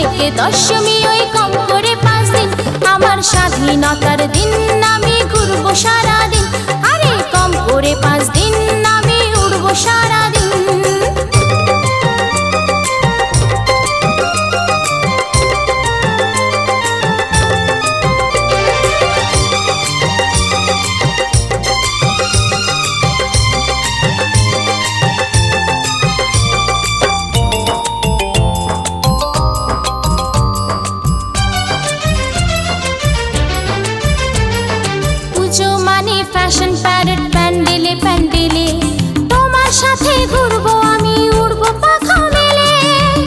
থেকে দশমী ওই কম করে 5 দিন। আমার স্বাধীনতার দিন আমি ঘুরবো সারাদিন, আরে কম করে 5 দিন আমি উড়বো সারাদিন।